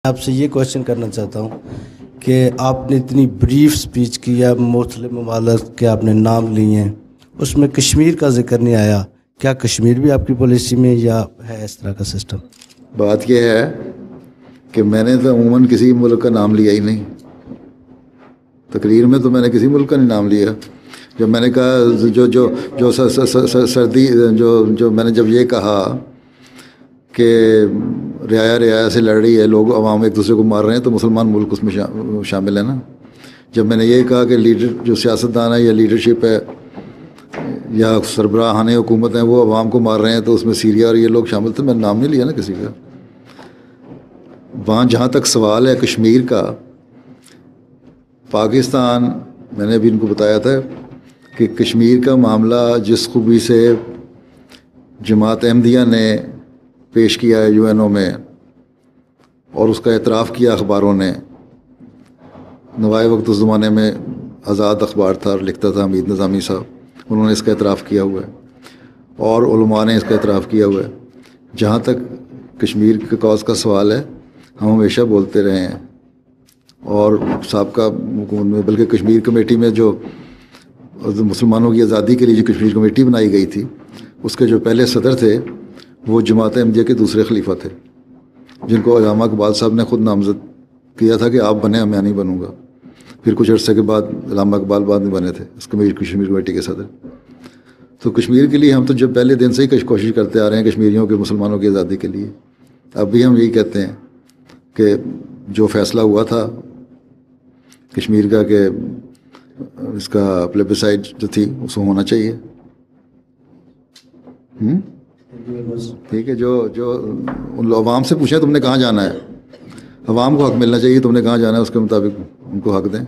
آپ سے یہ کوشچن کرنا چاہتا ہوں کہ آپ نے اتنی بریف سپیچ کی ہے، مختلف ممالک کے آپ نے نام لیے ہیں، اس میں کشمیر کا ذکر نہیں آیا. کیا کشمیر بھی آپ کی پالیسی میں یا ہے اس طرح کا سسٹم؟ بات یہ ہے کہ میں نے تو عموماً کسی ملک کا نام لیا ہی نہیں. تقریر میں تو میں نے کسی ملک کا نہیں نام لیا. جب میں نے کہا جو سردی جو میں نے جب یہ کہا کہ رعایا سے لڑ رہی ہے، لوگ عوام ایک دوسرے کو مار رہے ہیں، تو مسلمان ملک اس میں شامل ہے نا. جب میں نے یہ کہا کہ لیڈر جو سیاستدان ہے یا لیڈرشپ ہے یا سربراہان حکومت ہیں وہ عوام کو مار رہے ہیں، تو اس میں سیریا اور یہ لوگ شامل تھے. میں نے نام نہیں لیا نا کسی کا. وہاں جہاں تک سوال ہے کشمیر کا، پاکستان، میں نے ابھی ان کو بتایا تھا کہ کشمیر کا معاملہ جس خوبی سے جماعت احمدیہ نے پیش کیا ہے UN میں اور اس کا اعتراف کیا اخباروں نے. نوائے وقت اس زمانے میں آزاد اخبار تھا اور لکھتا تھا حمید نظامی صاحب، انہوں نے اس کا اعتراف کیا ہوا ہے اور علماء نے اس کا اعتراف کیا ہوا ہے. جہاں تک کشمیر کے کاز کا سوال ہے، ہم ہمیشہ بولتے رہے ہیں. اور سابقہ حکومت میں، بلکہ کشمیر کمیٹی میں جو مسلمانوں کی آزادی کے لیے جو کشمیر کمیٹی بنائی گئی تھی، اس کے جو پہلے صدر تھے وہ جماعت احمدیہ کے دوسرے خلیفہ تھے، جن کو علامہ اقبال صاحب نے خود نامزد کیا تھا کہ آپ بنے، میں نہیں بنوں گا. پھر کچھ عرصے کے بعد علامہ اقبال بعد میں بنے تھے اس کشمیر کمیٹی کے صدر. تو کشمیر کے لیے ہم تو جب پہلے دن سے ہی کوشش کرتے آ رہے ہیں کشمیریوں کے، مسلمانوں کی آزادی کے لیے. اب بھی ہم یہی کہتے ہیں کہ جو فیصلہ ہوا تھا کشمیر کا کہ اس کا پلیبیسائڈ جو تھی اس کو ہونا چاہیے. ٹھیک ہے. جو عوام سے پوچھیں تم نے کہاں جانا ہے، عوام کو حق ملنا چاہیے، تم نے کہاں جانا ہے اس کے مطابق ان کو حق دیں.